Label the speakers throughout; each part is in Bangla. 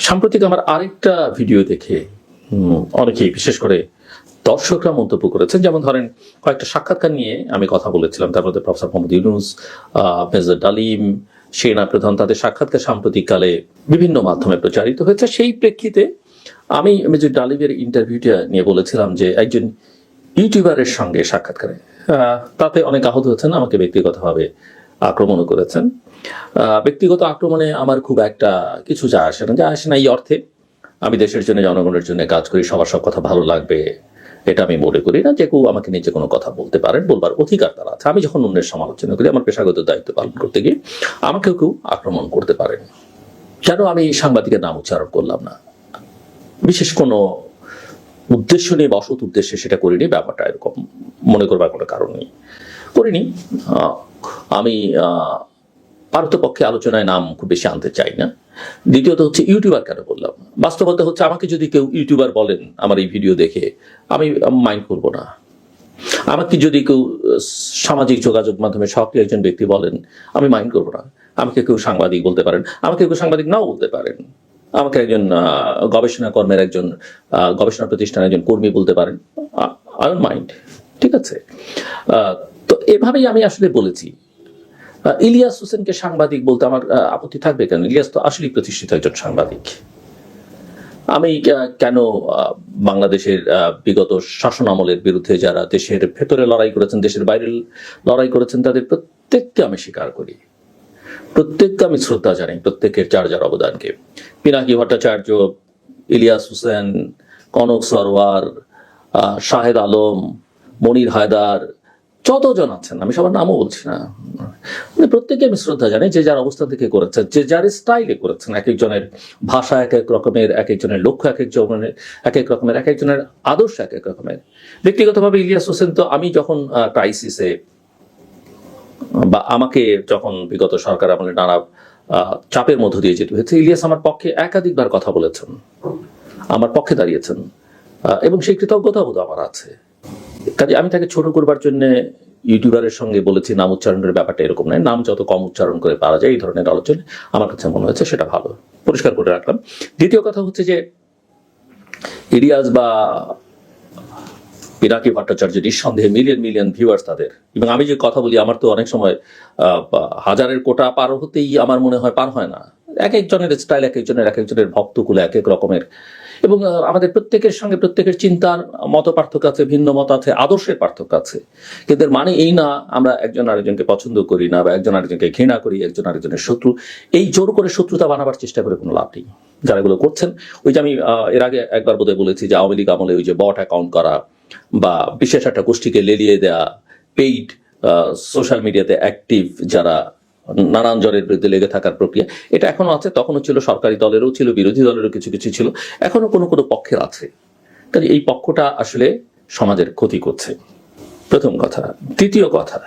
Speaker 1: সাম্প্রতিক আমার আরেকটা ভিডিও দেখে অনেকেই বিশেষ করে দর্শকরা মন্তব্য করেছেন, যেমন ধরেন কয়েকটা সাক্ষাৎকার নিয়ে আমি কথা বলেছিলাম, তার মধ্যে প্রফেসর মোহাম্মদ ইউনূস, মেজর ডালিম, সেনা প্রধান, তাদের সাক্ষাৎকার সাম্প্রতিককালে বিভিন্ন মাধ্যমে প্রচারিত হয়েছে। সেই প্রেক্ষিতে আমি মেজর ডালিমের ইন্টারভিউটা নিয়ে বলেছিলাম যে একজন ইউটিউবারের সঙ্গে সাক্ষাৎকারে তাতে অনেক আহত হয়েছেন, আমাকে ব্যক্তিগতভাবে আক্রমণও করেছেন। ব্যক্তিগত আক্রমণে আমার খুব একটা কিছু যায় আসে না এই অর্থে আমি দেশের জন্য জনগণের জন্য কাজ করি, সবার সব কথা ভালো লাগবে এটা আমি মনে করি না। যে কেউ আমাকে নিয়ে যে কোনো কথা বলতে পারেন, বলবার অধিকার তার আছে। আমি যখন অন্যের সমালোচনা করি আমার পেশাগত দায়িত্ব পালন করতে গিয়ে আমাকেও কেউ আক্রমণ করতে পারেন। কেন আমি সাংবাদিকের নাম উচ্চারণ করলাম না, বিশেষ কোনো উদ্দেশ্য নিয়ে বা অসৎ উদ্দেশ্যে সেটা করিনি, ব্যাপারটা এরকম মনে করবার কোনো কারণ নেই, করিনি। আমি পারতপক্ষে আলোচনায় নাম খুব বেশি আনতে চাই না। দ্বিতীয়ত হচ্ছে ইউটিউবার কেন বললাম, বাস্তবতা হচ্ছে আমাকে যদি কেউ ইউটিউবার বলেন আমার এই ভিডিও দেখে আমি মাইন্ড করবো না। আমাকে যদি কেউ সামাজিক যোগাযোগ মাধ্যমে সক্রিয় একজন ব্যক্তি বলেন আমি মাইন্ড করবো না। আমাকে কেউ সাংবাদিক বলতে পারেন, আমাকে কেউ সাংবাদিক নাও বলতে পারেন, আমাকে একজন গবেষণা কর্মের একজন গবেষণা প্রতিষ্ঠানের একজন কর্মী বলতে পারেন, আই ডোন্ট মাইন্ড, ঠিক আছে। তো এভাবেই আমি আসলে বলেছি। ইলিয়াস হোসেনকে সাংবাদিক বলতে আমার আপত্তি থাকবে কেন? ইলিয়াস তো আসলেই প্রতিষ্ঠিত একজন সাংবাদিক। আমি কেন বাংলাদেশের বিগত শাসন আমলের বিরুদ্ধে যারা দেশের ভেতরে লড়াই করেছেন, দেশের বাইরে লড়াই করেছেন, তাদের প্রত্যেককে আমি স্বীকার করি, প্রত্যেককে আমি শ্রদ্ধা জানাই, প্রত্যেকের যার যার অবদানকে। পিনাকি ভট্টাচার্য, ইলিয়াস হোসেন, কনক সরওয়ার, শাহেদ আলম, মনির হায়দার, যতজন আছেন আমি সবার নামও বলছি না, মানে প্রত্যেকে আমি শ্রদ্ধা জানি, যে যার অবস্থান থেকে করেছেন, যে যার স্টাইলে করেছেন। এক একজনের ভাষা এক এক রকমের, এক একজনের লক্ষ্য এক এক রকমের, এক একজনের আদর্শ এক এক রকমের। ব্যক্তিগতভাবে ইলিয়াস হোসেন তো আমি যখন ক্রাইসিসে বা আমাকে যখন বিগত সরকার আমলে নানা চাপের মধ্য দিয়ে যেতে হয়েছে, ইলিয়াস আমার পক্ষে একাধিকবার কথা বলেছেন, আমার পক্ষে দাঁড়িয়েছেন, এবং সেই কৃতজ্ঞতা বোধ আমার আছে। কাজে আমি তাকে ছোট করবার জন্য ইউটিউবারের সঙ্গে বলেছি নাম উচ্চারণের ব্যাপারটা এরকম নয়। নাম যত কম উচ্চারণ করে পারা যায় এই ধরনের আলোচনা আমার কাছে মনে হয়েছে সেটা ভালো, পরিষ্কার করে রাখলাম। দ্বিতীয় কথা হচ্ছে যে ইলিয়াস বা পিনাকি ভট্টাচার্য নিঃসন্দেহে মিলিয়ন মিলিয়ন ভিউয়ার্স তাদের, এবং আমি যে কথা বলি আমার তো অনেক সময় হাজারের কোটা পার হতেই আমার মনে হয় পার হয় না। এক একজনের স্টাইল, এক একজনের ভক্তকুলে এক এক রকমের, এবং আমাদের প্রত্যেকের সঙ্গে প্রত্যেকের চিন্তার মত পার্থক্য আছে, ভিন্ন মত আছে, আদর্শের পার্থক্য আছে। কিন্তু মানে এই না আমরা একজন আরেকজনকে পছন্দ করি না বা একজন আরেকজনকে ঘৃণা করি, একজন আরেকজনের শত্রু। এই জোর করে শত্রুতা বানাবার চেষ্টা করে কোনো লাভ নেই। যারা এগুলো করছেন, ওই যে আমি এর আগে একবার বোধহয় বলেছি যে আওয়ামী লীগ আমলে ওই যে বট অ্যাকাউন্ট করা বা বিশেষ একটা গোষ্ঠীকে লেলিয়ে দেয়া, পেইড সোশ্যাল মিডিয়াতে অ্যাক্টিভ যারা নানান জনের বিরুদ্ধে লেগে থাকার প্রক্রিয়া, এটা এখনো আছে। তখনও ছিল, সরকারি দলেরও ছিল, বিরোধী দলেরও কিছু কিছু ছিল, এখনো কোনো কোনো পক্ষের আছে। তাহলে এই পক্ষটা আসলে সমাজের ক্ষতি করছে, প্রথম কথা। দ্বিতীয় কথা,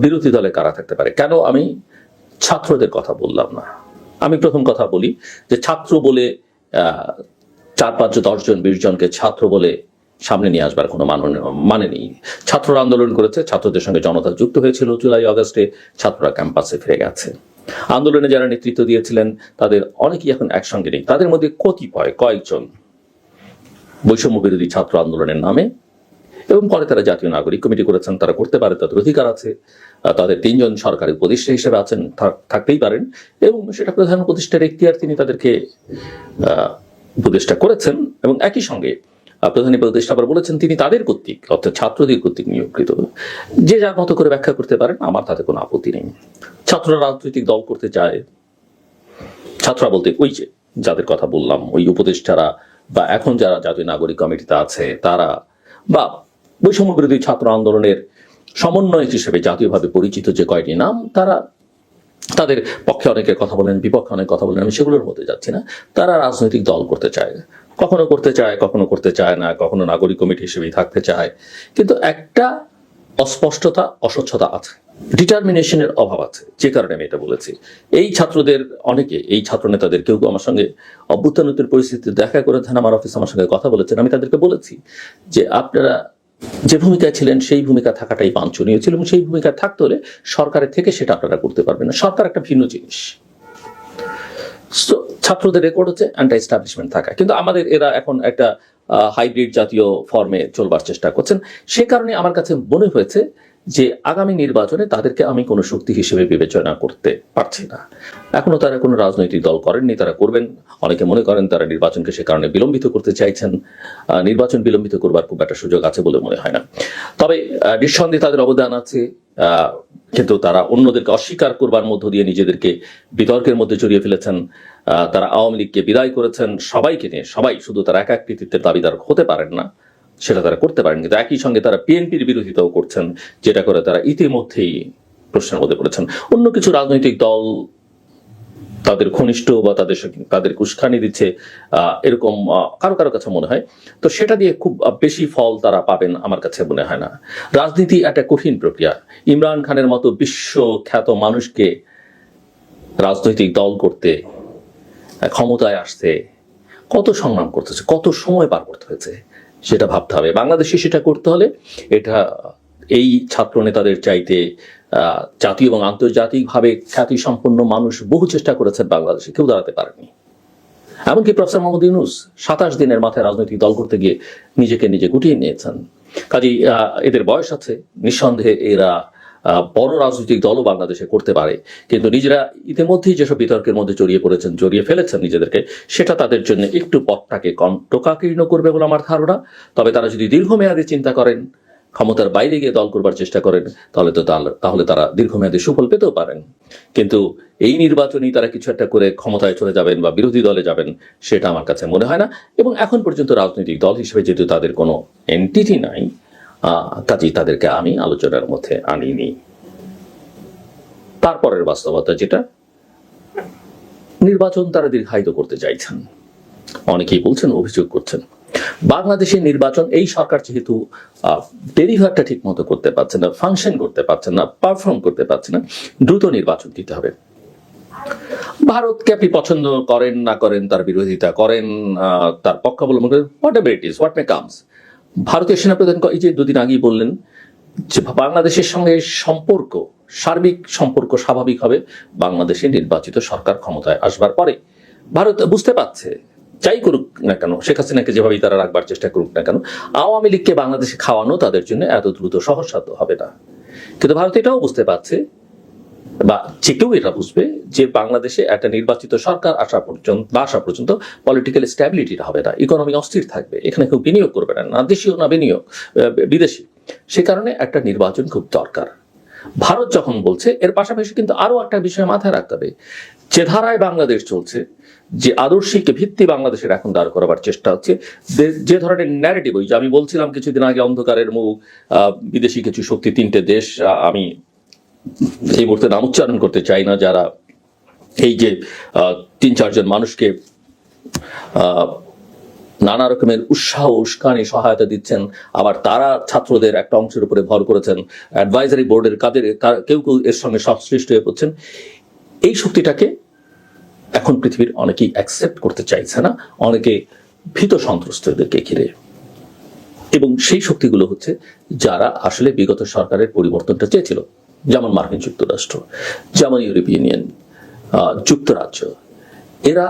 Speaker 1: বিরোধী দলে কারা থাকতে পারে? কেন আমি ছাত্রদের কথা বললাম না? আমি প্রথম কথা বলি যে ছাত্র বলে 4-5 10 জন 20 জনকে ছাত্র বলে সামনে নিয়ে আসবার কোনো মানে নেই। ছাত্ররা আন্দোলন করেছে, ছাত্রদের সঙ্গে জনতা যুক্ত হয়েছিল, জুলাই আগস্টে ছাত্ররা ক্যাম্পাসে ফিরে গেছে। আন্দোলনে যারা নেতৃত্ব দিয়েছিলেন তাদের অনেকেই এখন একসঙ্গে নেই। তাদের মধ্যে কয়েকজন বৈষম্য বিরোধী ছাত্র আন্দোলনের নামে, এবং পরে তারা জাতীয় নাগরিক কমিটি করেছেন, তারা করতে পারে, তাদের অধিকার আছে। তাদের 3 জন সরকারি উপদেষ্টা হিসেবে আছেন, থাকতেই পারেন, এবং সেটা প্রধান উপদেষ্টার এখতিয়ার, তিনি তাদেরকে উপদেষ্টা করেছেন। এবং একই সঙ্গে প্রধান উপদেষ্টা আবার বলেছেন তিনি তাদের কর্তৃক, অর্থাৎ ছাত্রদের কর্তৃক নিয়োগকৃত। যে যার মতো করে ব্যাখ্যা করতে পারেন, আমার তাতে কোনো আপত্তি নেই। ছাত্ররা রাজনৈতিক দল করতে চায়, ছাত্ররা বলতে ওই যে যাদের কথা বললাম, ওই উপদেষ্টারা বা এখন যারা জাতীয় নাগরিক কমিটিতে আছে তারা, বা বৈষম্য বিরোধী ছাত্র আন্দোলনের সমন্বয়ক হিসেবে জাতীয়ভাবে পরিচিত যে কয়টি নাম, তারা তাদের পক্ষে অনেকের কথা বলেন, বিপক্ষে অনেক কথা বলেন, আমি সেগুলোর মধ্যে যাচ্ছি না। তারা রাজনৈতিক দল করতে চায়, কখনো করতে চায়, কখনো করতে চায় না, কখনো নাগরিক কমিটি হিসেবেই থাকতে চায়। কিন্তু একটা অস্পষ্টতা, অস্বচ্ছতা আছে, ডিটারমিনেশনের অভাব আছে, যে কারণে আমি এটা বলেছি। এই ছাত্রদের অনেকে, এই ছাত্র নেতাদের কেউ আমার সঙ্গে অভ্যুত্থানোত্তর পরিস্থিতিতে দেখা করেছেন, আমার অফিস আমার সঙ্গে কথা বলেছেন। আমি তাদেরকে বলেছি যে আপনারা যে ভূমিকায় ছিলেন সেই ভূমিকা থাকাটাই বাঞ্ছনীয় ছিল, এবং সেই ভূমিকা থাকতে হলে সরকারের থেকে সেটা আপনারা করতে পারবেন না। সরকার একটা ভিন্ন জিনিস, ছাত্রদের রেকর্ড হচ্ছে অ্যান্টি এস্টাবলিশমেন্ট থাকা, কিন্তু আমাদের এরা এখন একটা হাইব্রিড জাতীয় ফর্মে চলবার চেষ্টা করছেন। সে কারণে আমার কাছে মনে হয়েছে যে আগামী নির্বাচনে তাদেরকে আমি কোনো শক্তি হিসেবে বিবেচনা করতে পারছি না। এখনো তারা কোনো রাজনৈতিক দল করেননি, তারা করবেন। অনেকে মনে করেন তারা নির্বাচনকে সে কারণে বিলম্বিত করতে চাইছেন। নির্বাচন বিলম্বিত করবার খুব একটা সুযোগ আছে বলে মনে হয় না। তবে নিঃসন্দেহে তাদের অবদান আছে, কিন্তু তারা অন্যদেরকে অস্বীকার করবার মধ্য দিয়ে নিজেদেরকে বিতর্কের মধ্যে জড়িয়ে ফেলেছেন। তারা আওয়ামী লীগকে বিদায় করেছেন সবাইকে নিয়ে, সবাই, শুধু তারা এক এক কৃতিত্বের দাবিদার হতে পারেন না, সেটা তারা করতে পারেন, কিন্তু একই সঙ্গে তারা বিএনপির বিরোধিতাও করছেন, যেটা করে তারা ইতিমধ্যেই প্রশ্নের মধ্যে পড়েছেন। অন্য কিছু রাজনৈতিক দল তাদের ঘনিষ্ঠ বা তাদের উস্কানি দিচ্ছে, এরকম কারো কারো কাছে মনে হয়, তো সেটা দিয়ে খুব বেশি ফল তারা পাবেন আমার কাছে মনে হয় না। রাজনীতি একটা কঠিন প্রক্রিয়া। ইমরান খানের মতো বিশ্বখ্যাত মানুষকে রাজনৈতিক দল করতে, ক্ষমতায় আসতে কত সংগ্রাম করতেছে, কত সময় পার করতে হয়েছে, সেটা ভাবতে হবে। বাংলাদেশে সেটা করতে হলে এটা এই ছাত্র নেতাদের চাইতে জাতীয় এবং আন্তর্জাতিকভাবে খ্যাতি সম্পন্ন মানুষ বহু চেষ্টা করেছেন, বাংলাদেশে কেউ দাঁড়াতে পারেনি। এমনকি প্রফেসর মোহাম্মদ ইউনূস 27 দিনের মাথায় রাজনৈতিক দল করতে গিয়ে নিজে গুটিয়ে নিয়েছেন। কাজেই এদের বয়স আছে, নিঃসন্দেহে এরা বড় রাজনৈতিক দলও বাংলাদেশে করতে পারে, কিন্তু নিজেরা ইতিমধ্যেই যেসব বিতর্কের মধ্যে জড়িয়ে ফেলেছেন নিজেদেরকে, সেটা তাদের জন্য একটু পথটাকে কণ্টকাকীর্ণ করবে বলে আমার ধারণা। তবে তারা যদি দীর্ঘমেয়াদী চিন্তা করেন, ক্ষমতার বাইরে গিয়ে দল করবার চেষ্টা করেন, তাহলে তারা দীর্ঘমেয়াদী সুফল পেতেও পারেন। কিন্তু এই নির্বাচনেই তারা কিছু একটা করে ক্ষমতায় চলে যাবেন বা বিরোধী দলে যাবেন, সেটা আমার কাছে মনে হয় না। এবং এখন পর্যন্ত রাজনৈতিক দল হিসেবে যেহেতু তাদের কোনো এন্টিটি নাই, কাজেই তাদেরকে আমি আলোচনার মধ্যে আনিনি। তারপরের বাস্তবতা যেটা, নির্বাচন তারা দীর্ঘায়িত করতে চাইছেন। অনেকেই বলছেন, অভিযোগ করছেন, বাংলাদেশের নির্বাচন এই সরকার যেহেতু ডেলিভারটা ঠিক মতো করতে পারছে না, ফাংশন করতে পারছে না, পারফর্ম করতে পারছে না, দ্রুত নির্বাচন দিতে হবে। ভারতকে আপনি পছন্দ করেন না করেন, তার বিরোধিতা করেন, তার পক্ষাবলম্বন করেন, what ever it is, what may comes, ভারতীয় সেনাপ্রধান এই যে দুদিন আগেই বললেন যে বাংলাদেশের সঙ্গে সার্বিক সম্পর্ক স্বাভাবিক হবে বাংলাদেশের নির্বাচিত সরকার ক্ষমতায় আসবার পরে। ভারত বুঝতে পারছে, যাই করুক না কেন, শেখ হাসিনাকে যেভাবেই তারা রাখবার চেষ্টা করুক না কেন, আওয়ামী লীগকে বাংলাদেশে খাওয়ানো তাদের জন্য এত দ্রুত সহজসাধ্য হবে না। কিন্তু ভারত এটাও বুঝতে পারছে, বা যে কেউ এটা বুঝবে, যে বাংলাদেশে একটা নির্বাচিত সরকার আসা পর্যন্ত পলিটিক্যাল স্ট্যাবিলিটিটা হবে না, ইকোনমি অস্থির থাকবে, এখানে কেউ বিনিয়োগ করবে না, দেশীয় না বিদেশি। সে কারণে একটা নির্বাচন খুব দরকার। ভারত যখন বলছে, এর পাশাপাশি কিন্তু আরো একটা বিষয় মাথায় রাখতে হবে, যে ধারায় বাংলাদেশ চলছে, যে আদর্শিক ভিত্তি বাংলাদেশের এখন দাঁড় করাবার চেষ্টা হচ্ছে, যে ধরনের ন্যারেটিভ, ওই যে আমি বলছিলাম কিছুদিন আগে অন্ধকারের মুখ, বিদেশি কিছু শক্তি, 3টে দেশ, আমি এই মুহূর্তে নাম উচ্চারণ করতে চাই না, যারা এই যে 3-4 জন মানুষকে নানা রকমের উৎসাহ উস্কানি সহায়তা দিচ্ছেন, আবার তারা ছাত্রদের একটা অংশের উপরে ভর করেছেন, অ্যাডভাইজারি বোর্ডের কেউ এর সঙ্গে সংশ্লিষ্ট হয়ে পড়ছেন। এই শক্তিটাকে এখন পৃথিবীর অনেকেই অ্যাকসেপ্ট করতে চাইছে না, অনেকে ভীত সন্ত্রস্ত এদেরকে ঘিরে। এবং সেই শক্তিগুলো হচ্ছে যারা আসলে বিগত সরকারের পরিবর্তনটা চেয়েছিল, যেমন মার্কিন যুক্তরাষ্ট্র, যেমন ইউরোপিয়ান ইউনিয়ন, যুক্তরাজ্য। এরা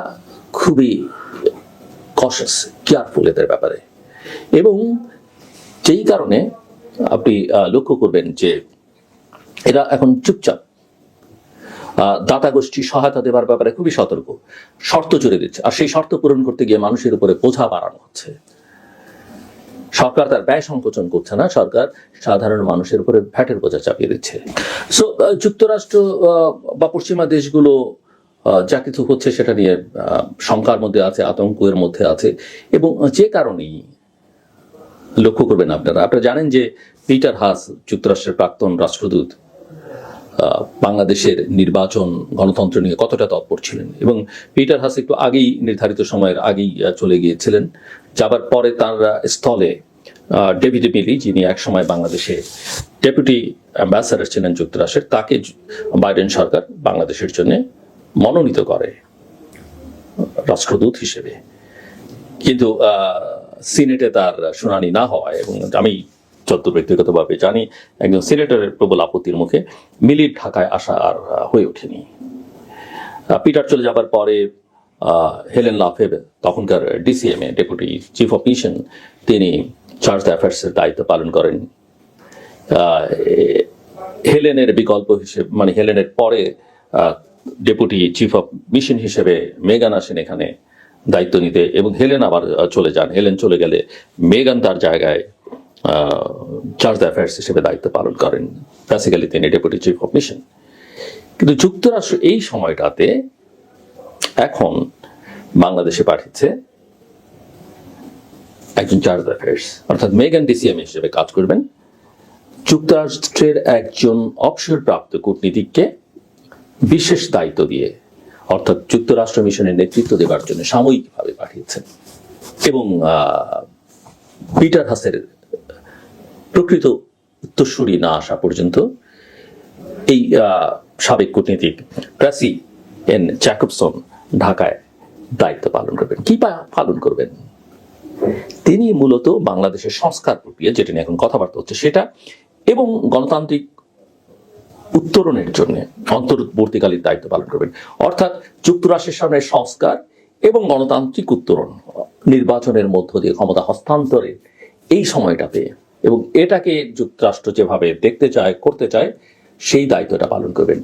Speaker 1: খুবই কশাস, কেয়ারফুল এদের ব্যাপারে। এবং যেই কারণে আপনি লক্ষ্য করবেন যে এরা এখন চুপচাপ, দাতা গোষ্ঠী সহায়তা দেবার ব্যাপারে খুবই সতর্ক, শর্ত জুড়ে দিচ্ছে, আর সেই শর্ত পূরণ করতে গিয়ে মানুষের উপরে বোঝা বাড়ানো হচ্ছে। সরকার তার ব্যয় সংকোচন করছে না, সরকার সাধারণ মানুষের উপরে ভ্যাটের বোঝা চাপিয়ে দিচ্ছে। সো যুক্তরাষ্ট্র বা পশ্চিমা দেশগুলো যা কিছু হচ্ছে সেটা নিয়ে শঙ্কার মধ্যে আছে, আতঙ্কের মধ্যে আছে। এবং যে কারণেই লক্ষ্য করবেন, আপনারা জানেন যে পিটার হাস, যুক্তরাষ্ট্রের প্রাক্তন রাষ্ট্রদূত, বাংলাদেশের নির্বাচন গণতন্ত্র নিয়ে কতটা তৎপর ছিলেন। এবং পিটার হাস একটু আগেই, নির্ধারিত সময়ের আগেই চলে গিয়েছিলেন। যাবার পরে তার স্থলে ডেভিড মিলি, যিনি একসময় বাংলাদেশে ডেপুটি অ্যাম্বাসাডার ছিলেন যুক্তরাষ্ট্রের, তাকে বাইডেন সরকার বাংলাদেশের জন্য মনোনীত করে রাষ্ট্রদূত হিসেবে। কিন্তু সিনেটে তার শুনানি না হওয়ায়, এবং আমি যত ব্যক্তিগতভাবে জানি একজন সিনেটরের প্রবল আপত্তির মুখে মিলির ঢাকায় আসা আর হয়ে ওঠেনি। পিটার চলে যাবার পরে হেলেন লাফেভ, তখনকার ডিসিএমএ ডেপুটি চিফ অফ মিশন, তিনি চার্জ অ্যাফেয়ার্সের দায়িত্ব পালন করেন। হেলেনের বিকল্প হিসেবে, মানে হেলেনের পরে ডেপুটি চিফ অফ মিশন হিসেবে মেগান আসেন এখানে দায়িত্ব নিতে, এবং হেলেন আবার চলে যান। হেলেন চলে গেলে মেগান তার জায়গায় চার্জ অ্যাফেয়ার্স হিসেবে দায়িত্ব পালন করেন। বেসিক্যালি তিনি ডেপুটি চিফ অফ মিশন। কিন্তু যুক্তরাষ্ট্র এই সময়টাতে এখন বাংলাদেশে পাঠিয়েছে একজন চার্জ অ্যাফেয়ার্স, অর্থাৎ মেগান ডিসিএম হিসেবে কাজ করবেন। যুক্তরাষ্ট্রের একজন অবসরপ্রাপ্ত কূটনীতিককে বিশেষ দায়িত্ব দিয়ে, অর্থাৎ যুক্তরাষ্ট্র মিশনের নেতৃত্ব দেওয়ার জন্য সাময়িকভাবে পাঠিয়েছেন। এবং পিটার হাসের প্রকৃত উত্তরসূরি না আসা পর্যন্ত এই সাবেক কূটনীতিক ট্রেসি এন জ্যাকবসন ঢাকায় দায়িত্ব পালন করবেন। কি পালন করবেন? তিনি মূলত বাংলাদেশের সংস্কার প্রক্রিয়া, যেটা নিয়ে এখন কথাবার্তা হচ্ছে, সেটা এবং গণতান্ত্রিক উত্তরণের জন্য অন্তর্বর্তীকালীন দায়িত্ব পালন করবেন। অর্থাৎ যুক্তরাষ্ট্রের সামনে সংস্কার এবং গণতান্ত্রিক উত্তরণ, নির্বাচনের মধ্য দিয়ে ক্ষমতা হস্তান্তরের এই সময়টাতে, এবং এটাকে যুক্তরাষ্ট্র যেভাবে দেখতে চায়, করতে চায়, সেই দায়িত্বটা পালন করবেন।